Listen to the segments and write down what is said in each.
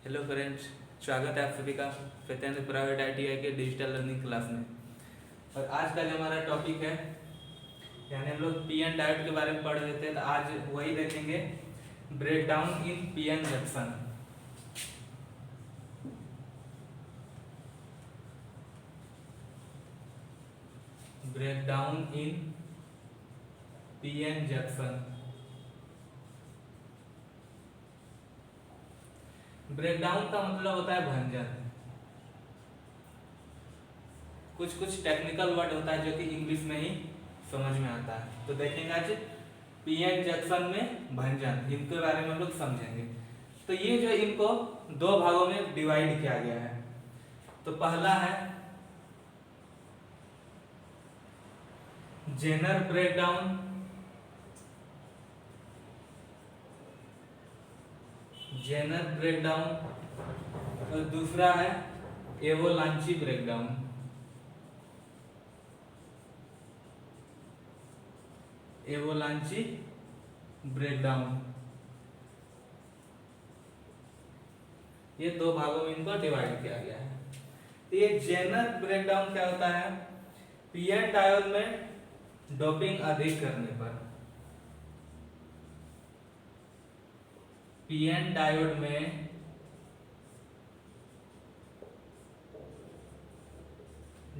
Hello friends, स्वागत है आप सभी का फतेंद्र प्राइवेट आईटीआई के डिजिटल लर्निंग क्लास में। और आज का जो हमारा टॉपिक है, यानी हम लोग पीएन डायोड के बारे में पढ़ रहे थे, तो आज वही देखेंगे, break down in PN junction. Break down in PN junction. Breakdown का मतलब होता है भंजन। कुछ कुछ टेक्निकल वर्ड होता है जो कि इंग्लिश में ही समझ में आता है। तो देखेंगे आज पीएन जंक्शन में भंजन, इनके बारे में हम लोग समझेंगे। तो ये जो इनको दो भागों में डिवाइड किया गया है। तो पहला है जेनर ब्रेकडाउन, जेनर ब्रेकडाउन, और दूसरा है एवोलांची ब्रेकडाउन। एवोलांची ब्रेकडाउन, ये दो भागों में इनको डिवाइड किया गया है। तो ये जेनर ब्रेकडाउन क्या होता है? पीएन डायोड में डोपिंग अधिक करने पर, पीएन डायोड में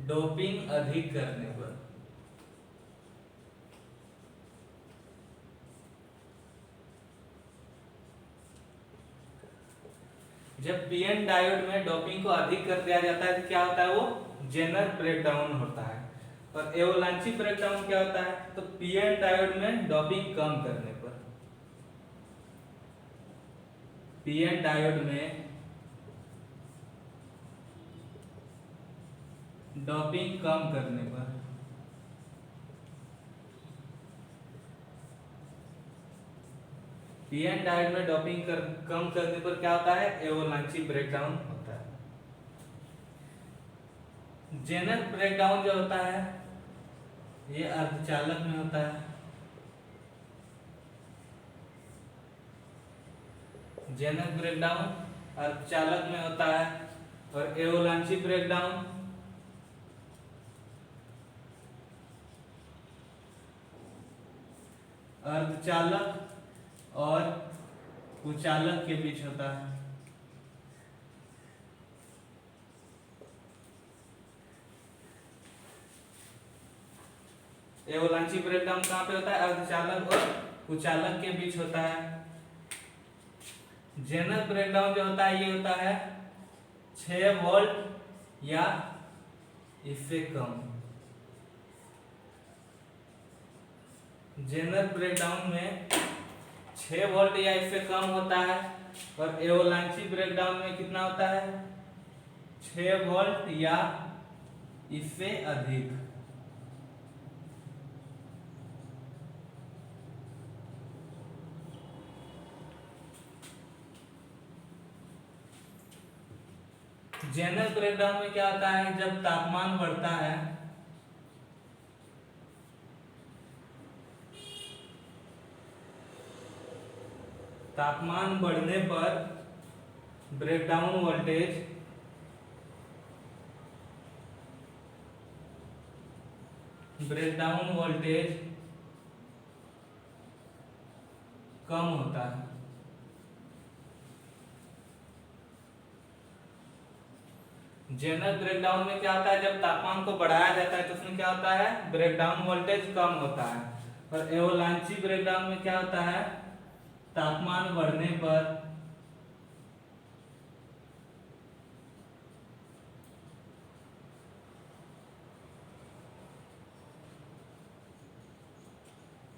डोपिंग अधिक करने पर, जब पीएन डायोड में डोपिंग को अधिक कर दिया जाता है तो क्या होता है? वो जेनर ब्रेकडाउन होता है। और एवोलांची ब्रेकडाउन क्या होता है? तो पीएन डायोड में डोपिंग कम करने पर, पीएन डायोड में डोपिंग कम करने पर, पीएन डायोड में डोपिंग कम करने पर क्या होता है? एवोलांची ब्रेकडाउन होता है। जेनर ब्रेकडाउन जो होता है ये अर्धचालक में होता है। जेनर ब्रेकडाउन अर्धचालक में होता है। और एवोलांची ब्रेकडाउन अर्धचालक और कुचालक के बीच होता है। एवोलांची ब्रेकडाउन कहाँ पे होता है? अर्धचालक और कुचालक के बीच होता है। जेनर ब्रेकडाउन जो होता है ये होता है 6 वोल्ट या इससे कम। जेनर ब्रेकडाउन में 6 वोल्ट या इससे कम होता है। और एवोलांची ब्रेकडाउन में कितना होता है? 6 वोल्ट या इससे अधिक। जेनर ब्रेकडाउन में क्या होता है? जब तापमान बढ़ता है, तापमान बढ़ने पर ब्रेकडाउन वोल्टेज कम होता है। जेनर ब्रेकडाउन में क्या होता है? जब तापमान को बढ़ाया जाता है तो उसमें क्या होता है? ब्रेकडाउन वोल्टेज कम होता है। और एवोलांची ब्रेकडाउन में क्या होता है? तापमान बढ़ने पर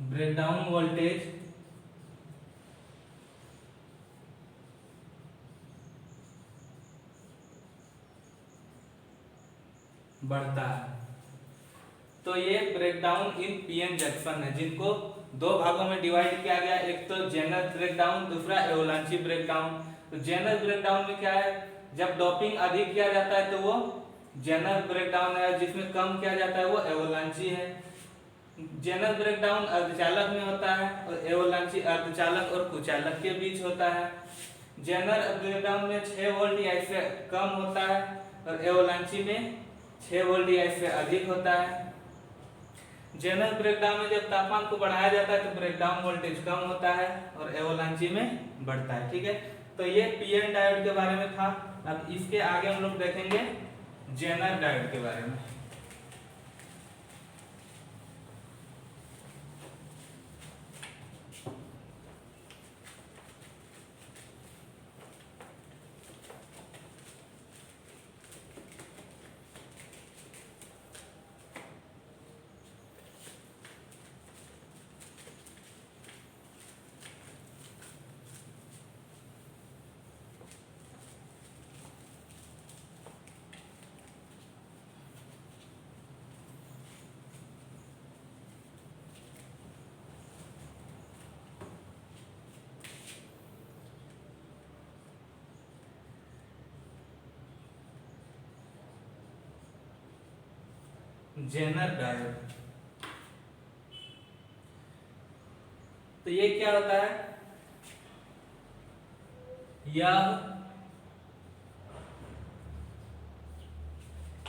ब्रेकडाउन वोल्टेज बढ़ता है। तो ये ब्रेकडाउन इन पीएन जंक्शन है, जिनको दो भागों में डिवाइड किया गया। एक तो जेनर ब्रेकडाउन, दूसरा एवोलांची ब्रेकडाउन। तो जेनर ब्रेकडाउन में क्या है? जब डोपिंग अधिक किया जाता है तो वो जेनर ब्रेकडाउन है, जिसमें कम किया जाता है वो एवोलांची है। जेनर ब्रेकडाउन अर्धचालक में होता है और एवोलांची अर्धचालक और कुचालक के बीच होता है। जेनर ब्रेकडाउन में 6 वोल्ट या इससे कम होता है और एवलांची में 6 वोल्ट या इससे अधिक होता है। जेनर ब्रेकडाउन में जब तापमान को बढ़ाया जाता है तो ब्रेकडाउन वोल्टेज कम होता है और एवलांची में बढ़ता है। ठीक है, तो ये पीएन डायोड के बारे में था। अब इसके आगे हम लोग देखेंगे जेनर डायोड के बारे में। जेनर डायोड, तो ये क्या होता है,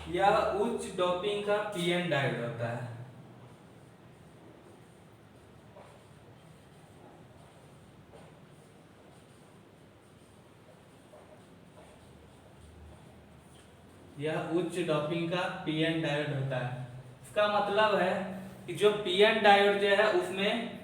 यह उच्च डोपिंग का पीएन डायोड होता है। यह उच्च डोपिंग का पीएन डायोड होता है। इसका मतलब है कि जो पीएन डायोड जो है उसमें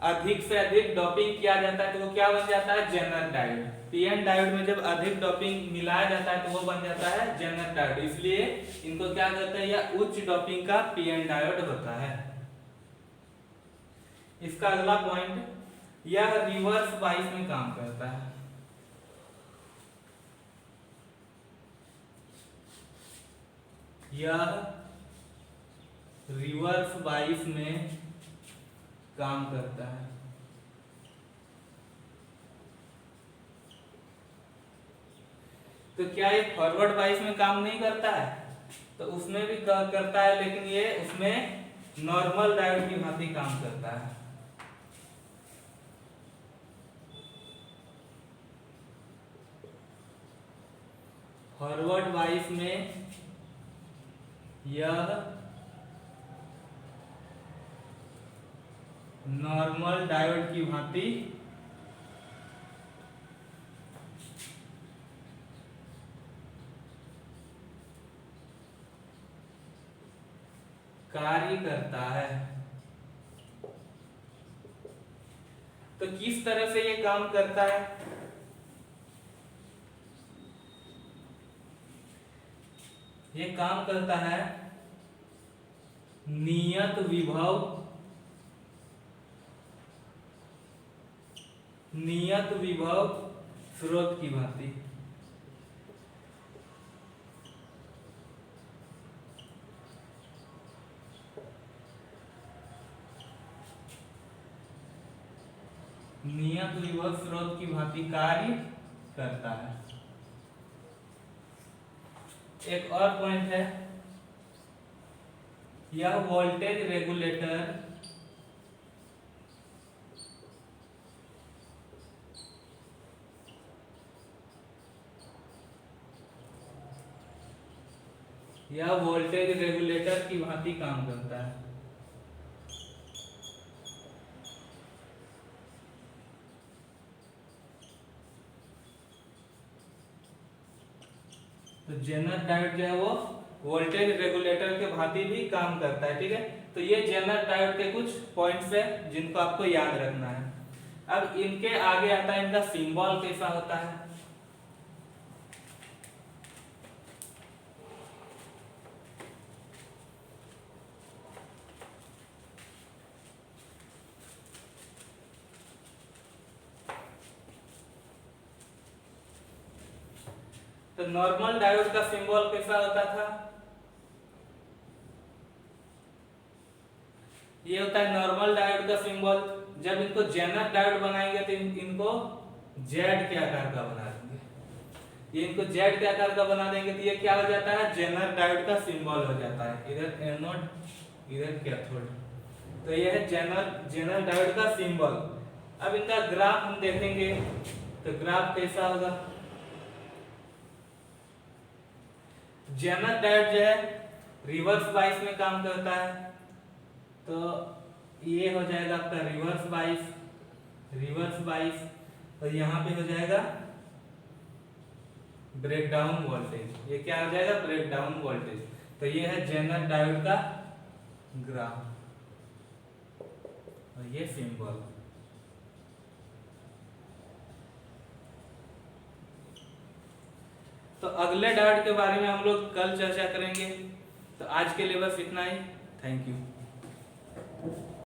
अधिक से अधिक डोपिंग किया जाता है तो वो क्या बन जाता है, जेनर डायोड। पीएन डायोड में जब अधिक डोपिंग मिलाया जाता है तो वो बन जाता है जेनर डायोड। इसलिए इनको क्या कहते हैं, यह उच्च डोपिंग का पीएन डायोड होता है। इसका अगला पॉइंट, यह रिवर्स बाइस में काम करता है। यह रिवर्स बाइस में काम करता है। तो क्या ये फॉरवर्ड बाइस में काम नहीं करता है, तो उसमें भी करता है, लेकिन ये उसमें नॉर्मल डायोड की भांति काम करता है। फॉरवर्ड बाइस में यह नॉर्मल डायोड की भांति कार्य करता है। तो किस तरह से ये काम करता है, ये काम करता है नियत विभव स्रोत की भांति। नियत विभव स्रोत की भांति कार्य करता है। एक और पॉइंट है, यह वोल्टेज रेगुलेटर की भांति काम करता है। तो जेनर डायोड जो है वो वोल्टेज रेगुलेटर के भांति भी काम करता है। ठीक है, तो ये जेनर डायोड के कुछ पॉइंट्स है जिनको आपको याद रखना है। अब इनके आगे आता है इनका सिंबल कैसा होता है। तो नॉर्मल डायोड का सिंबल कैसा होता था, ये होता है नॉर्मल डायोड का सिंबल। जब इनको जेनर डायोड बनाएंगे तो इनको जेड के आकार का बना देंगे। ये इनको जेड के आकार का बना देंगे तो ये क्या हो जाता है, जेनर डायोड का सिंबल हो जाता है। इधर एनोड, इधर कैथोड, तो ये है जेनर डायोड का सिंबल। अब इनका ग्राफ हम देखेंगे तो ग्राफ कैसा होगा, जेनर डायोड जो है रिवर्स बाइस में काम करता है, तो ये हो जाएगा आपका रिवर्स बाइस, और यहाँ पे हो जाएगा ब्रेकडाउन वोल्टेज। ये क्या हो जाएगा, ब्रेकडाउन वोल्टेज। तो ये है जेनर डायोड का ग्राफ और ये सिंबल। तो अगले डायोड के बारे में हम लोग कल चर्चा करेंगे। तो आज के लिए बस इतना ही। Thank you.